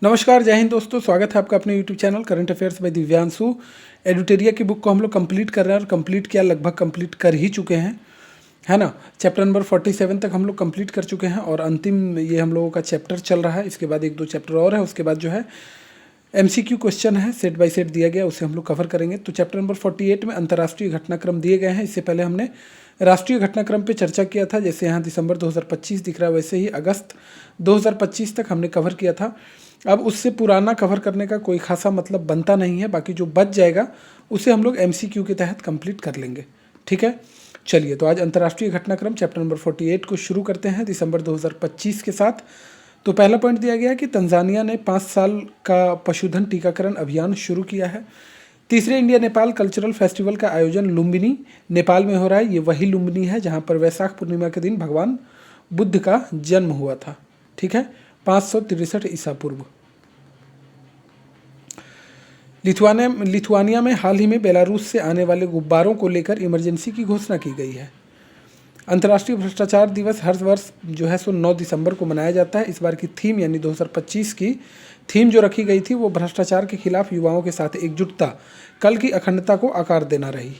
नमस्कार, जय हिंद दोस्तों। स्वागत है आपका अपने YouTube channel current affairs by Divyanshu. Edutoria की बुक को हम लोग कंप्लीट कर रहे हैं और कंप्लीट किया, लगभग कंप्लीट कर ही चुके हैं, है ना। चैप्टर नंबर 47 तक हम लोग कंप्लीट कर चुके हैं और अंतिम ये हम लोगों का चैप्टर चल रहा है। इसके बाद एक दो चैप्टर और है, उसके बाद जो है MCQ क्वेश्चन है, सेट बाय सेट दिया गया, उसे हम लोग कवर करेंगे। तो चैप्टर नंबर 48 में अंतर्राष्ट्रीय घटनाक्रम दिए गए हैं। इससे पहले हमने राष्ट्रीय घटनाक्रम पे चर्चा किया था। जैसे यहाँ दिसंबर 2025 दिख रहा है, वैसे ही अगस्त 2025 तक हमने कवर किया था। अब उससे पुराना कवर करने का कोई खासा मतलब बनता नहीं है। बाकी जो बच जाएगा उसे हम लोग MCQ के तहत कंप्लीट कर लेंगे, ठीक है। चलिए, तो आज अंतर्राष्ट्रीय घटनाक्रम चैप्टर नंबर 48 को शुरू करते हैं दिसंबर 2025 के साथ। तो पहला पॉइंट दिया गया है कि तंजानिया ने 5 साल का पशुधन टीकाकरण अभियान शुरू किया है। तीसरे इंडिया नेपाल कल्चरल फेस्टिवल का आयोजन लुम्बिनी नेपाल में हो रहा है। ये वही लुम्बिनी है जहाँ पर वैशाख पूर्णिमा के दिन भगवान बुद्ध का जन्म हुआ था, ठीक है, 563 ईसा पूर्व। लिथुआनिया में हाल ही में बेलारूस से आने वाले गुब्बारों को लेकर इमरजेंसी की घोषणा की गई है। अंतर्राष्ट्रीय भ्रष्टाचार दिवस हर वर्ष जो है सो 9 दिसंबर को मनाया जाता है। इस बार की थीम यानी 2025 की थीम जो रखी गई थी वो भ्रष्टाचार के खिलाफ युवाओं के साथ एकजुटता, कल की अखंडता को आकार देना रही।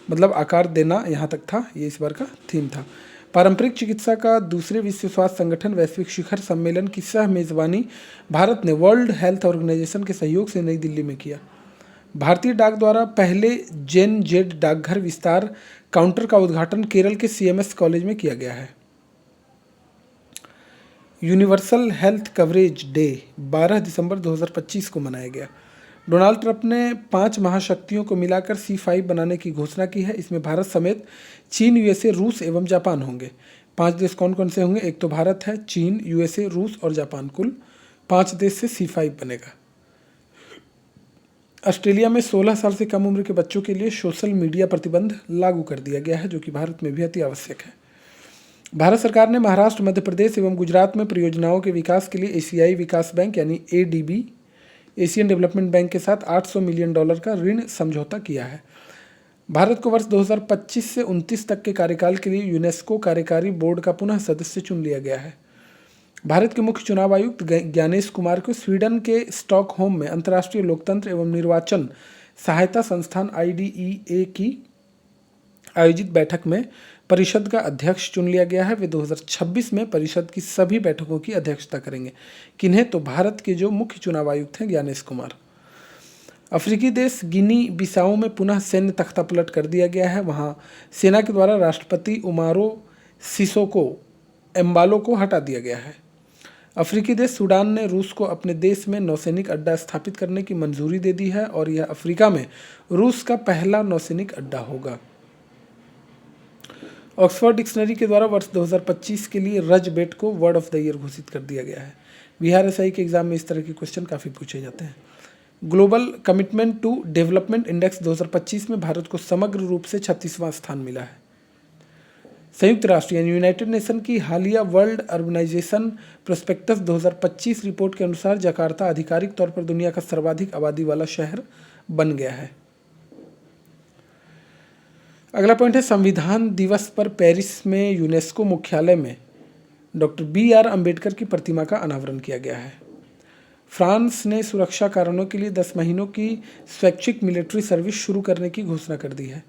मतलब आकार देना यहाँ तक था, ये इस बार का थीम था। पारंपरिक चिकित्सा का दूसरे विश्व स्वास्थ्य संगठन वैश्विक शिखर सम्मेलन की सह मेजबानी भारत ने वर्ल्ड हेल्थ ऑर्गेनाइजेशन के सहयोग से नई दिल्ली में किया। भारतीय डाक द्वारा पहले जेन जेड डाकघर विस्तार काउंटर का उद्घाटन केरल के CMS कॉलेज में किया गया है। यूनिवर्सल हेल्थ कवरेज डे 12 दिसंबर 2025 को मनाया गया। डोनाल्ड ट्रंप ने 5 महाशक्तियों को मिलाकर C5 बनाने की घोषणा की है। इसमें भारत समेत चीन, USA, रूस एवं जापान होंगे। 5 देश कौन कौन से होंगे? एक तो भारत है, चीन, USA, रूस और जापान, कुल 5 देश से C5 बनेगा। ऑस्ट्रेलिया में 16 साल से कम उम्र के बच्चों के लिए सोशल मीडिया प्रतिबंध लागू कर दिया गया है, जो कि भारत में भी अति आवश्यक है। भारत सरकार ने महाराष्ट्र, मध्य प्रदेश एवं गुजरात में परियोजनाओं के विकास के लिए एशियाई विकास बैंक यानी ADB, एशियन डेवलपमेंट बैंक के साथ $800 मिलियन का ऋण समझौता किया है। भारत को वर्ष 2025 से 29 तक के कार्यकाल के लिए यूनेस्को कार्यकारी बोर्ड का पुनः सदस्य चुन लिया गया है। भारत के मुख्य चुनाव आयुक्त ज्ञानेश कुमार को स्वीडन के स्टॉकहोम में अंतर्राष्ट्रीय लोकतंत्र एवं निर्वाचन सहायता संस्थान IDEA की आयोजित बैठक में परिषद का अध्यक्ष चुन लिया गया है। वे 2026 में परिषद की सभी बैठकों की अध्यक्षता करेंगे। किन्हें? तो भारत के जो मुख्य चुनाव आयुक्त हैं ज्ञानेश कुमार। अफ्रीकी देश गिनी बिसाऊ में पुनः सैन्य तख्तापलट कर दिया गया है। वहां सेना के द्वारा राष्ट्रपति उमारो सिसोको एम्बालो को हटा दिया गया है। अफ्रीकी देश सूडान ने रूस को अपने देश में नौसैनिक अड्डा स्थापित करने की मंजूरी दे दी है और यह अफ्रीका में रूस का पहला नौसैनिक अड्डा होगा। ऑक्सफोर्ड डिक्शनरी के द्वारा वर्ष 2025 के लिए रजबेट को वर्ड ऑफ द ईयर घोषित कर दिया गया है। बिहार SI के एग्जाम में इस तरह के क्वेश्चन काफ़ी पूछे जाते हैं। Global commitment to development index 2025 में भारत को समग्र रूप से 36वां स्थान मिला है। संयुक्त राष्ट्र यानी यूनाइटेड नेशन की हालिया वर्ल्ड अर्बनाइजेशन प्रोस्पेक्टस 2025 रिपोर्ट के अनुसार जकार्ता आधिकारिक तौर पर दुनिया का सर्वाधिक आबादी वाला शहर बन गया है। अगला पॉइंट है, संविधान दिवस पर पेरिस में यूनेस्को मुख्यालय में डॉक्टर BR अम्बेडकर की प्रतिमा का अनावरण किया गया है। फ्रांस ने सुरक्षा कारणों के लिए 10 महीनों की स्वैच्छिक मिलिट्री सर्विस शुरू करने की घोषणा कर दी है।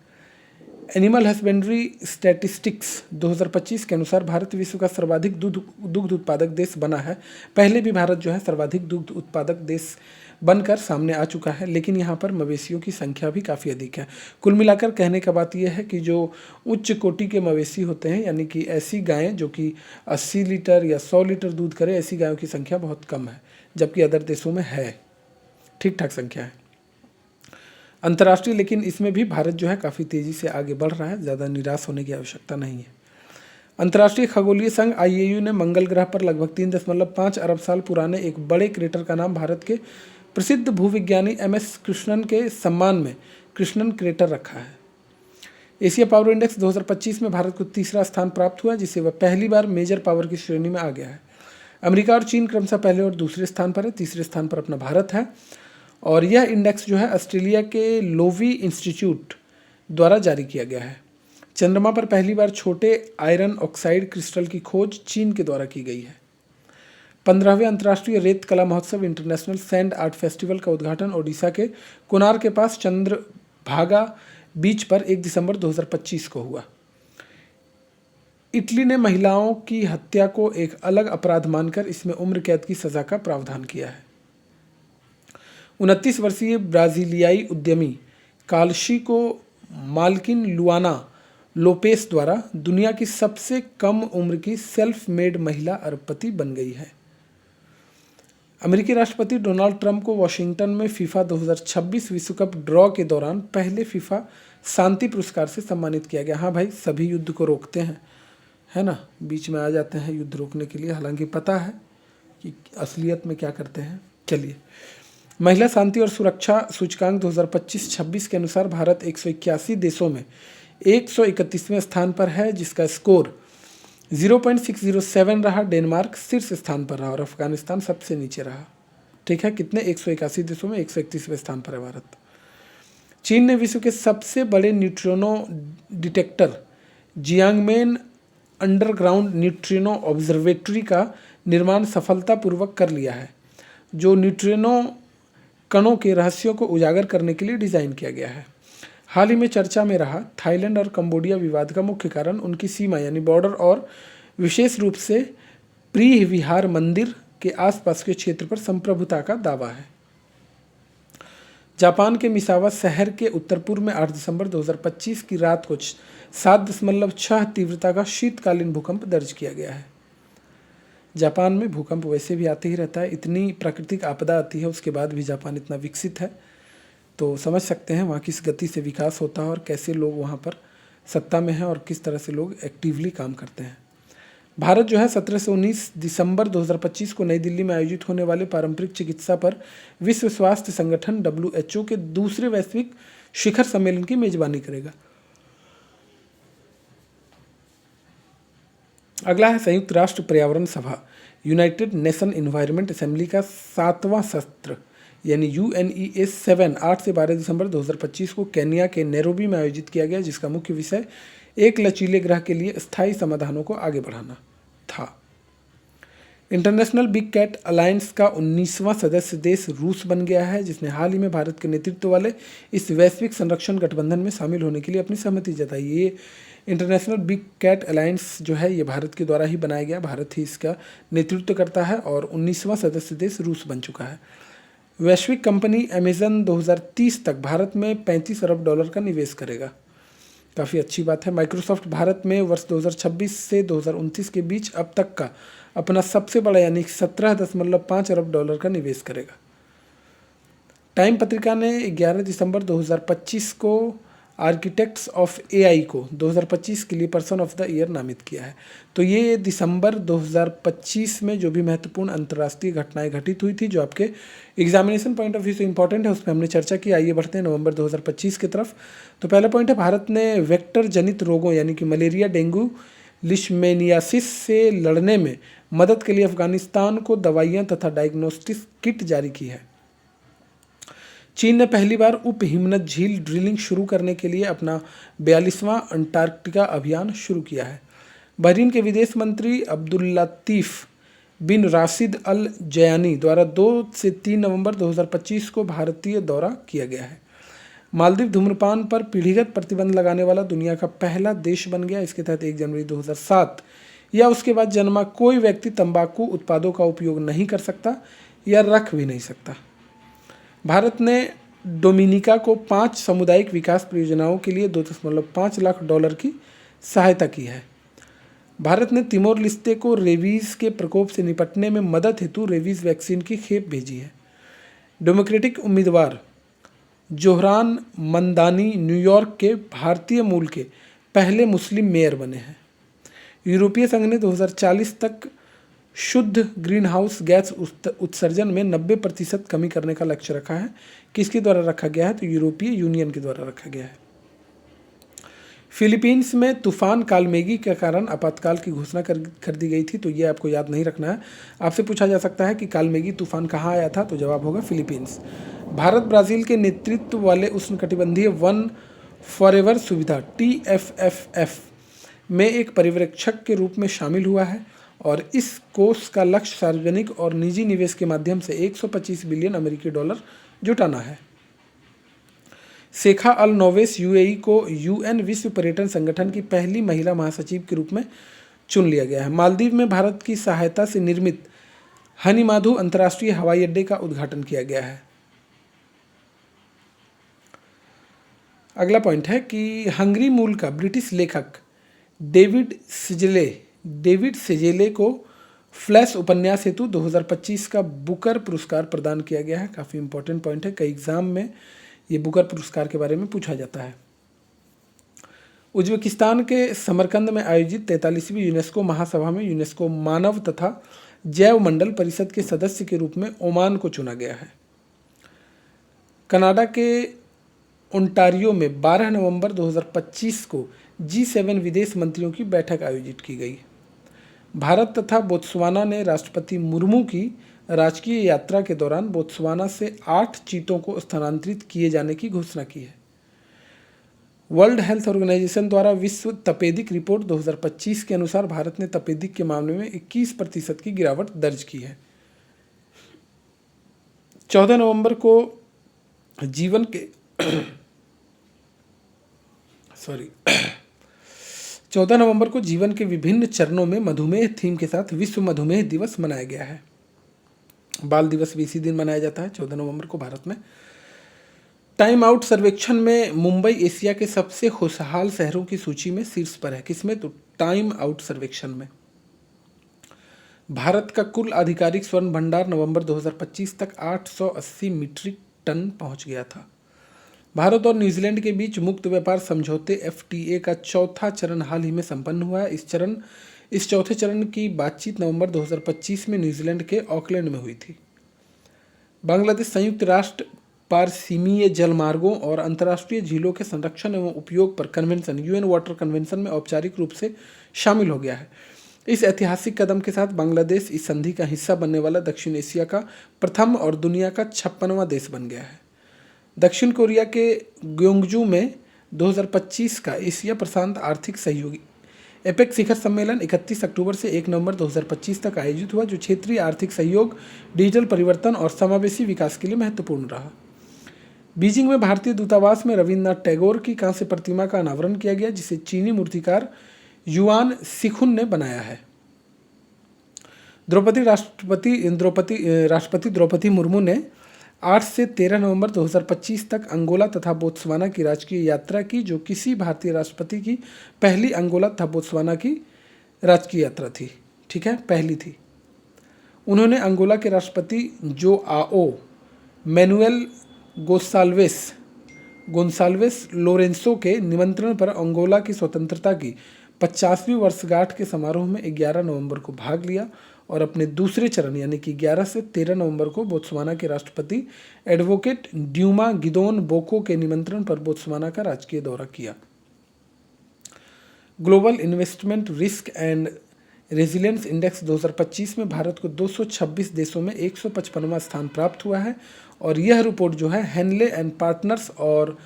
एनिमल हस्बेंड्री स्टैटिस्टिक्स 2025 के अनुसार भारत विश्व का सर्वाधिक दुग्ध उत्पादक देश बना है। पहले भी भारत जो है सर्वाधिक दुग्ध उत्पादक देश बनकर सामने आ चुका है, लेकिन यहाँ पर मवेशियों की संख्या भी काफ़ी अधिक है। कुल मिलाकर कहने का बात यह है कि जो उच्च कोटि के मवेशी होते हैं, यानी कि ऐसी गायें जो कि 80 लीटर या 100 लीटर दूध करें, ऐसी गायों की संख्या बहुत कम है, जबकि अदर देशों में है, ठीक ठाक संख्या है अंतर्राष्ट्रीय। लेकिन इसमें भी भारत जो है काफ़ी तेज़ी से आगे बढ़ रहा है, ज़्यादा निराश होने की आवश्यकता नहीं है। अंतर्राष्ट्रीय खगोलीय संघ IAU ने मंगल ग्रह पर लगभग 3.5 अरब साल पुराने एक बड़े क्रेटर का नाम भारत के प्रसिद्ध भूविज्ञानी MS कृष्णन के सम्मान में कृष्णन क्रेटर रखा है। एशिया पावर इंडेक्स 2025 में भारत को तीसरा स्थान प्राप्त हुआ, जिससे वह पहली बार मेजर पावर की श्रेणी में आ गया है। अमेरिका और चीन क्रमशः पहले और दूसरे स्थान पर है, तीसरे स्थान पर अपना भारत है। और यह इंडेक्स जो है ऑस्ट्रेलिया के लोवी इंस्टीट्यूट द्वारा जारी किया गया है। चंद्रमा पर पहली बार छोटे आयरन ऑक्साइड क्रिस्टल की खोज चीन के द्वारा की गई है। 15वें अंतर्राष्ट्रीय रेत कला महोत्सव इंटरनेशनल सैंड आर्ट फेस्टिवल का उद्घाटन ओडिशा के कोनार के पास चंद्रभागा बीच पर 1 दिसंबर 2025 को हुआ। इटली ने महिलाओं की हत्या को एक अलग अपराध मानकर इसमें उम्र कैद की सजा का प्रावधान किया है। 29 वर्षीय ब्राजीलियाई उद्यमी काल्शी को माल्किन लुआना लोपेस द्वारा दुनिया की सबसे कम उम्र की सेल्फ मेड महिला अरबपति बन गई है। अमेरिकी राष्ट्रपति डोनाल्ड ट्रंप को वॉशिंगटन में फीफा 2026 विश्व कप ड्रॉ के दौरान पहले फीफा शांति पुरस्कार से सम्मानित किया गया। हाँ भाई, सभी युद्ध को रोकते हैं, है ना, बीच में आ जाते हैं युद्ध रोकने के लिए, हालांकि पता है कि असलियत में क्या करते हैं। चलिए, महिला शांति और सुरक्षा सूचकांक 2025-26 के अनुसार भारत 181 देशों में 131वें स्थान पर है, जिसका स्कोर 0.607 रहा। डेनमार्क शीर्ष स्थान पर रहा और अफगानिस्तान सबसे नीचे रहा। ठीक है, कितने 181 देशों में 131वें स्थान पर है भारत। चीन ने विश्व के सबसे बड़े neutrino detector Jiangmen underground neutrino observatory का निर्माण सफलतापूर्वक कर लिया है, जो न्यूट्रिनो कणों के रहस्यों को उजागर करने के लिए डिज़ाइन किया गया है। हाल ही में चर्चा में रहा थाईलैंड और कंबोडिया विवाद का मुख्य कारण उनकी सीमा यानी बॉर्डर और विशेष रूप से प्री विहार मंदिर के आसपास के क्षेत्र पर संप्रभुता का दावा है। जापान के मिसावा शहर के उत्तर पूर्व में 8 दिसंबर 2025 की रात को 7.6 तीव्रता का शीतकालीन भूकंप दर्ज किया गया है। जापान में भूकंप वैसे भी आते ही रहता है, इतनी प्राकृतिक आपदा आती है उसके बाद भी जापान इतना विकसित है, तो समझ सकते हैं वहाँ किस गति से विकास होता है और कैसे लोग वहाँ पर सत्ता में हैं और किस तरह से लोग एक्टिवली काम करते हैं। भारत जो है 17 से 19 दिसंबर 2025 को नई दिल्ली में आयोजित होने वाले पारंपरिक चिकित्सा पर विश्व स्वास्थ्य संगठन WHO के दूसरे वैश्विक शिखर सम्मेलन की मेजबानी करेगा। अगला है संयुक्त राष्ट्र पर्यावरण सभा यूनाइटेड नेशन एनवायरनमेंट असेंबली का 7वां सत्र यानी UNES 7 8 से 12 दिसंबर 2025 को केन्या के नैरोबी में आयोजित किया गया, जिसका मुख्य विषय एक लचीले ग्रह के लिए स्थायी समाधानों को आगे बढ़ाना था। इंटरनेशनल बिग कैट अलायंस का 19वां सदस्य देश रूस बन गया है, जिसने हाल ही में भारत के नेतृत्व वाले इस वैश्विक संरक्षण गठबंधन में शामिल होने के लिए अपनी सहमति जताई। ये इंटरनेशनल बिग कैट अलायंस जो है ये भारत के द्वारा ही बनाया गया, भारत ही इसका नेतृत्व करता है और 19वां सदस्य देश रूस बन चुका है। वैश्विक कंपनी अमेजन 2030 तक भारत में $35 अरब का निवेश करेगा, काफ़ी अच्छी बात है। माइक्रोसॉफ्ट भारत में वर्ष 2026 से 2029 के बीच अब तक का अपना सबसे बड़ा यानी $17.5 अरब का निवेश करेगा। टाइम पत्रिका ने 11 दिसंबर 2025 को आर्किटेक्ट्स ऑफ AI को 2025 के लिए पर्सन ऑफ द ईयर नामित किया है। तो ये दिसंबर 2025 में जो भी महत्वपूर्ण अंतर्राष्ट्रीय घटनाएं घटित हुई थी जो आपके एग्जामिनेशन पॉइंट ऑफ व्यू से इंपॉर्टेंट है, उस पर हमने चर्चा की। आइए बढ़ते हैं नवंबर 2025 की तरफ। तो पहला पॉइंट है, भारत ने वेक्टर जनित रोगों यानी कि मलेरिया, डेंगू, लिशमेनियासिस से लड़ने में मदद के लिए अफगानिस्तान को दवाइयाँ तथा डायग्नोस्टिक किट जारी की है। चीन ने पहली बार उप हिमनद झील ड्रिलिंग शुरू करने के लिए अपना 42वां अंटार्कटिका अभियान शुरू किया है। बहरीन के विदेश मंत्री अब्दुल्लातीफ बिन राशिद अल जयानी द्वारा 2 से 3 नवंबर 2025 को भारतीय दौरा किया गया है। मालदीव धूम्रपान पर पीढ़ीगत प्रतिबंध लगाने वाला दुनिया का पहला देश बन गया। इसके तहत 1 जनवरी 2007 या उसके बाद जन्मा कोई व्यक्ति तंबाकू उत्पादों का उपयोग नहीं कर सकता या रख भी नहीं सकता। भारत ने डोमिनिका को 5 सामुदायिक विकास परियोजनाओं के लिए $2.5 लाख की सहायता की है। भारत ने तिमोर लिस्ते को रेबीज के प्रकोप से निपटने में मदद हेतु रेबीज वैक्सीन की खेप भेजी है। डेमोक्रेटिक उम्मीदवार जोहरान मंदानी न्यूयॉर्क के भारतीय मूल के पहले मुस्लिम मेयर बने हैं। यूरोपीय संघ ने 2040 तक शुद्ध ग्रीन हाउस गैस उत्सर्जन में 90% कमी करने का लक्ष्य रखा है। किसके द्वारा रखा गया है? तो यूरोपीय यूनियन के द्वारा रखा गया है। फिलीपींस में तूफान कालमेगी के कारण आपातकाल की घोषणा कर दी गई थी, तो ये आपको याद नहीं रखना है। आपसे पूछा जा सकता है कि कालमेगी तूफान कहाँ आया था, तो जवाब होगा फिलीपींस। भारत ब्राज़ील के नेतृत्व वाले उष्णकटिबंधीय वन फॉरएवर सुविधा TFFF में एक पर्यवेक्षक के रूप में शामिल हुआ है और इस कोष का लक्ष्य सार्वजनिक और निजी निवेश के माध्यम से 125 बिलियन अमेरिकी डॉलर जुटाना है। शेखा अल नोवेस यूएई को यूएन विश्व पर्यटन संगठन की पहली महिला महासचिव के रूप में चुन लिया गया है। मालदीव में भारत की सहायता से निर्मित हनीमाधु अंतर्राष्ट्रीय हवाई अड्डे का उद्घाटन किया गया है। अगला पॉइंट है कि हंगरी मूल का ब्रिटिश लेखक डेविड सेजेले को फ्लैश उपन्यास हेतु 2025 का बुकर पुरस्कार प्रदान किया गया है। काफ़ी इंपॉर्टेंट पॉइंट है, कई एग्जाम में ये बुकर पुरस्कार के बारे में पूछा जाता है। उज्बेकिस्तान के समरकंद में आयोजित 43वीं यूनेस्को महासभा में यूनेस्को मानव तथा जैव मंडल परिषद के सदस्य के रूप में ओमान को चुना गया है। कनाडा के ओंटारियो में 12 नवंबर 2025 को G7 विदेश मंत्रियों की बैठक आयोजित की गई। भारत तथा बोत्सवाना ने राष्ट्रपति मुर्मू की राजकीय यात्रा के दौरान बोत्सवाना से 8 चीतों को स्थानांतरित किए जाने की घोषणा की है। वर्ल्ड हेल्थ ऑर्गेनाइजेशन द्वारा विश्व तपेदिक रिपोर्ट 2025 के अनुसार भारत ने तपेदिक के मामले में 21% की गिरावट दर्ज की है। 14 नवंबर को जीवन के 14 नवंबर को जीवन के विभिन्न चरणों में मधुमेह थीम के साथ विश्व मधुमेह दिवस मनाया गया है। बाल दिवस भी इसी दिन मनाया जाता है 14 नवंबर को भारत में। टाइम आउट सर्वेक्षण में मुंबई एशिया के सबसे खुशहाल शहरों की सूची में शीर्ष पर है। किसमें? तो टाइम आउट सर्वेक्षण में। भारत का कुल आधिकारिक स्वर्ण भंडार नवंबर 2025 तक 880 मीट्रिक टन पहुंच गया था। भारत और न्यूजीलैंड के बीच मुक्त व्यापार समझौते FTA का चौथा चरण हाल ही में संपन्न हुआ है। इस चौथे चरण की बातचीत नवंबर 2025 में न्यूजीलैंड के ऑकलैंड में हुई थी। बांग्लादेश संयुक्त राष्ट्र पारसीमीय जलमार्गों और अंतर्राष्ट्रीय झीलों के संरक्षण एवं उपयोग पर कन्वेंशन UN वाटर कन्वेंशन में औपचारिक रूप से शामिल हो गया है। इस ऐतिहासिक कदम के साथ बांग्लादेश इस संधि का हिस्सा बनने वाला दक्षिण एशिया का प्रथम और दुनिया का 56वां देश बन गया है। दक्षिण कोरिया के ग्योंगजू में 2025 का एशिया प्रशांत आर्थिक सहयोगी एपेक शिखर सम्मेलन 31 अक्टूबर से 1 नवंबर 2025 तक आयोजित हुआ, जो क्षेत्रीय आर्थिक सहयोग, डिजिटल परिवर्तन और समावेशी विकास के लिए महत्वपूर्ण रहा। बीजिंग में भारतीय दूतावास में रविन्द्रनाथ टैगोर की कांस्य प्रतिमा का अनावरण किया गया, जिसे चीनी मूर्तिकार युआन सिखुन ने बनाया है। राष्ट्रपति द्रौपदी मुर्मू ने 8 से 13 नवंबर 2025 तक अंगोला तथा बोत्सवाना की राजकीय यात्रा की, जो किसी भारतीय राष्ट्रपति की पहली अंगोला तथा बोत्सवाना की राजकीय यात्रा थी। ठीक है, पहली थी। उन्होंने अंगोला के राष्ट्रपति जोआओ मैनुएल गोन्साल्वेस लोरेंसो के निमंत्रण पर अंगोला की स्वतंत्रता की 50वीं वर्षगांठ के समारोह में 11 नवंबर को भाग लिया और अपने दूसरे चरण यानी कि 11 से 13 नवंबर को बोत्सवाना के राष्ट्रपति एडवोकेट ड्यूमा गिदोन बोको के निमंत्रण पर बोत्सवाना का राजकीय दौरा किया। Global investment risk and resilience index 2025 में भारत को 226 देशों में 155वां स्थान प्राप्त हुआ है और यह रिपोर्ट जो है हेनले एंड पार्टनर्स और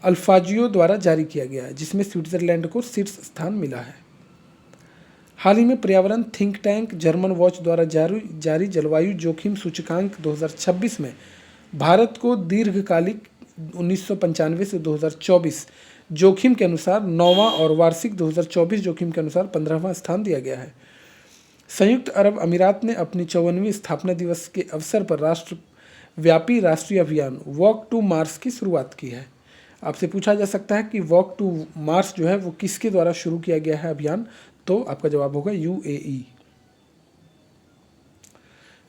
अल्फाजियो द्वारा जारी किया गया है, जिसमें स्विट्जरलैंड को शीर्ष स्थान मिला है। हाल ही में पर्यावरण थिंक टैंक जर्मन वॉच द्वारा जारी जलवायु जोखिम सूचकांक 2026 में भारत को दीर्घकालिक 1995 से 2024 जोखिम के अनुसार 9वां और वार्षिक 2024 जोखिम के अनुसार 15वां स्थान दिया गया है। संयुक्त अरब अमीरात ने अपनी 54वीं स्थापना दिवस के अवसर पर राष्ट्रव्यापी राष्ट्रीय अभियान वॉक टू मार्स की शुरुआत की है। आपसे पूछा जा सकता है कि वॉक टू मार्स जो है वो किसके द्वारा शुरू किया गया है अभियान, तो आपका जवाब होगा UAE।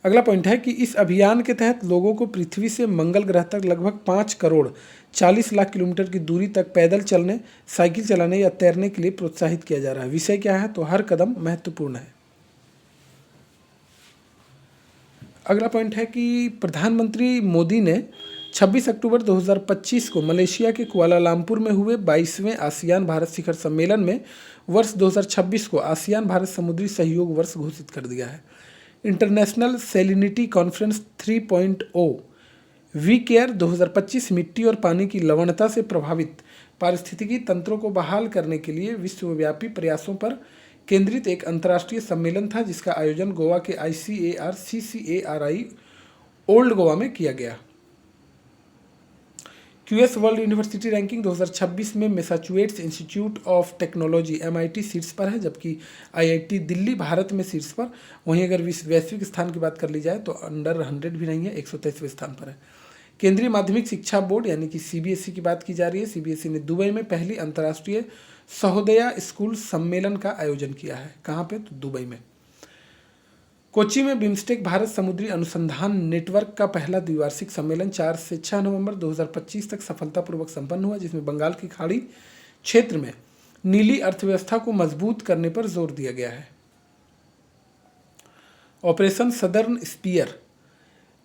अगला पॉइंट है कि इस अभियान के तहत लोगों को पृथ्वी से मंगल ग्रह तक लगभग 5 करोड़ 40 लाख किलोमीटर की दूरी तक पैदल चलने, साइकिल चलाने या तैरने के लिए प्रोत्साहित किया जा रहा है। विषय क्या है? तो हर कदम महत्वपूर्ण है। अगला पॉइंट है कि प्रधानमंत्री मोदी ने 26 अक्टूबर 2025 को मलेशिया के कुआलालंपुर में हुए 22वें आसियान भारत शिखर सम्मेलन में वर्ष 2026 को आसियान भारत समुद्री सहयोग वर्ष घोषित कर दिया है। International salinity conference 3.0 we care 2025 मिट्टी और पानी की लवणता से प्रभावित पारिस्थितिकी तंत्रों को बहाल करने के लिए विश्वव्यापी प्रयासों पर केंद्रित एक अंतर्राष्ट्रीय सम्मेलन था जिसका आयोजन गोवा के ICAR-CCARI ओल्ड गोवा में किया गया। QS वर्ल्ड यूनिवर्सिटी रैंकिंग 2026 में Massachusetts institute of technology MIT शीर्ष पर है, जबकि IIT दिल्ली भारत में शीर्ष पर। वहीं अगर वैश्विक स्थान की बात कर ली जाए तो अंडर 100 भी नहीं है, 123वें स्थान पर है। केंद्रीय माध्यमिक शिक्षा बोर्ड यानी कि CBSE की बात की जा रही है। CBSE ने दुबई में पहली अंतर्राष्ट्रीय सहोदया स्कूल सम्मेलन का आयोजन किया है। कहाँ पे? तो दुबई में। कोच्चि में बिम्स्टेक भारत समुद्री अनुसंधान नेटवर्क का पहला द्विवार्षिक सम्मेलन 4 से 6 नवंबर 2025 तक सफलतापूर्वक संपन्न हुआ, जिसमें बंगाल की खाड़ी क्षेत्र में नीली अर्थव्यवस्था को मजबूत करने पर जोर दिया गया है। ऑपरेशन सदर्न स्पीयर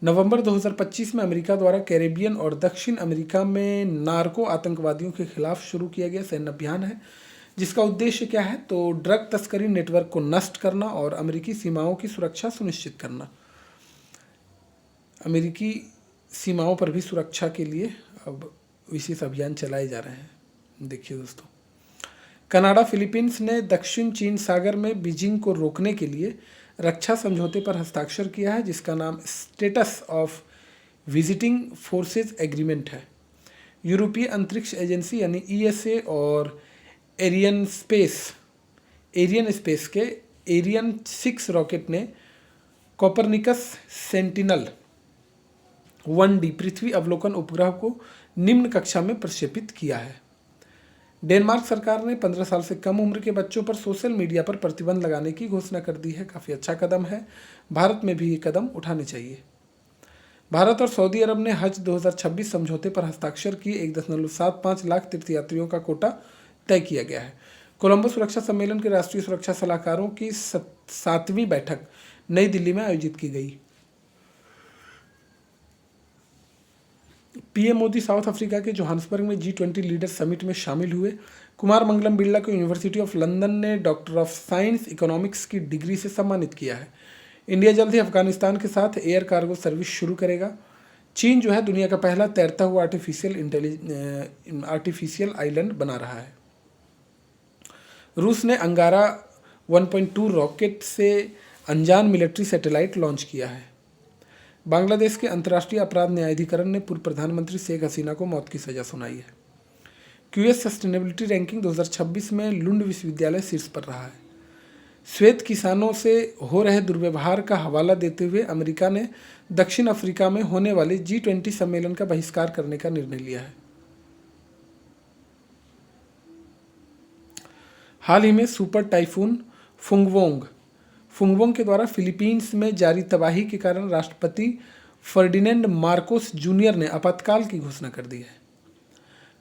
नवंबर 2025 में अमेरिका द्वारा कैरेबियन और दक्षिण अमेरिका में नार्को आतंकवादियों के खिलाफ शुरू किया गया सैन्य अभियान है, जिसका उद्देश्य क्या है? तो ड्रग तस्करी नेटवर्क को नष्ट करना और अमेरिकी सीमाओं की सुरक्षा सुनिश्चित करना। अमेरिकी सीमाओं पर भी सुरक्षा के लिए अब विशेष अभियान चलाए जा रहे हैं। देखिए दोस्तों, कनाडा फिलीपींस ने दक्षिण चीन सागर में बीजिंग को रोकने के लिए रक्षा समझौते पर हस्ताक्षर किया है, जिसका नाम status of visiting forces agreement है। यूरोपीय अंतरिक्ष एजेंसी यानी ESA और एरियन स्पेस के एरियन 6 रॉकेट ने कोपरनिकस सेंटिनल 1D पृथ्वी अवलोकन उपग्रह को निम्न कक्षा में प्रक्षेपित किया है। डेनमार्क सरकार ने 15 साल से कम उम्र के बच्चों पर सोशल मीडिया पर प्रतिबंध लगाने की घोषणा कर दी है। काफ़ी अच्छा कदम है, भारत में भी ये कदम उठाने चाहिए। भारत और सऊदी अरब ने हज 2026 समझौते पर हस्ताक्षर किए। 1.75 लाख तीर्थयात्रियों का कोटा तय किया गया है। कोलंबो सुरक्षा सम्मेलन के राष्ट्रीय सुरक्षा सलाहकारों की 7वीं बैठक नई दिल्ली में आयोजित की गई। PM मोदी साउथ अफ्रीका के जोहान्सबर्ग में G20 लीडर समिट में शामिल हुए। कुमार मंगलम बिरला को यूनिवर्सिटी ऑफ लंदन ने डॉक्टर ऑफ साइंस इकोनॉमिक्स की डिग्री से सम्मानित किया है। इंडिया जल्द ही अफगानिस्तान के साथ एयर कार्गो सर्विस शुरू करेगा। चीन जो है दुनिया का पहला तैरता हुआ आर्टिफिशियल आइलैंड बना रहा है। रूस ने अंगारा 1.2 रॉकेट से अनजान मिलिट्री सैटेलाइट लॉन्च किया है। बांग्लादेश के अंतर्राष्ट्रीय अपराध न्यायाधिकरण ने पूर्व प्रधानमंत्री शेख हसीना को मौत की सजा सुनाई है। QS सस्टेनेबिलिटी रैंकिंग 2026 में लुंड विश्वविद्यालय शीर्ष पर रहा है। श्वेत किसानों से हो रहे दुर्व्यवहार का हवाला देते हुए अमेरिका ने दक्षिण अफ्रीका में होने वाले G20 सम्मेलन का बहिष्कार करने का निर्णय लिया है। हाल ही में सुपर टाइफून फुंगवोंग के द्वारा फिलीपींस में जारी तबाही के कारण राष्ट्रपति फर्डिनेंड मार्कोस जूनियर ने आपातकाल की घोषणा कर दी है।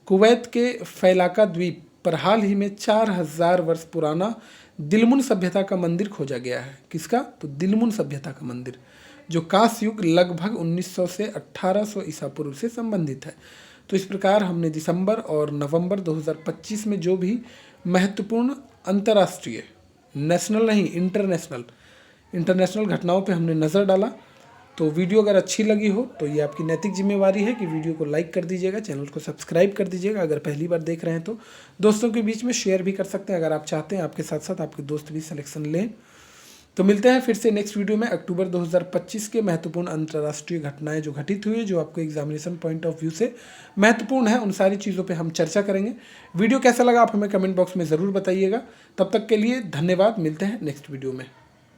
कुवैत के फैलाका द्वीप पर हाल ही में 4000 वर्ष पुराना दिलमुन सभ्यता का मंदिर खोजा गया है। किसका? तो दिलमुन सभ्यता का मंदिर, जो कांस्य युग लगभग 1900 से 1800 ईसा पूर्व से संबंधित है। तो इस प्रकार हमने दिसंबर और नवंबर 2025 में जो भी महत्वपूर्ण अंतर्राष्ट्रीय, नेशनल नहीं इंटरनेशनल घटनाओं पे हमने नज़र डाला। तो वीडियो अगर अच्छी लगी हो तो ये आपकी नैतिक जिम्मेवारी है कि वीडियो को लाइक कर दीजिएगा, चैनल को सब्सक्राइब कर दीजिएगा। अगर पहली बार देख रहे हैं तो दोस्तों के बीच में शेयर भी कर सकते हैं, अगर आप चाहते हैं आपके साथ साथ आपके दोस्त भी सिलेक्शन लें। तो मिलते हैं फिर से नेक्स्ट वीडियो में। अक्टूबर 2025 के महत्वपूर्ण अंतर्राष्ट्रीय घटनाएं जो घटित हुई है, जो आपको एग्जामिनेशन पॉइंट ऑफ व्यू से महत्वपूर्ण है, उन सारी चीज़ों पे हम चर्चा करेंगे। वीडियो कैसा लगा आप हमें कमेंट बॉक्स में ज़रूर बताइएगा। तब तक के लिए धन्यवाद, मिलते हैं नेक्स्ट वीडियो में।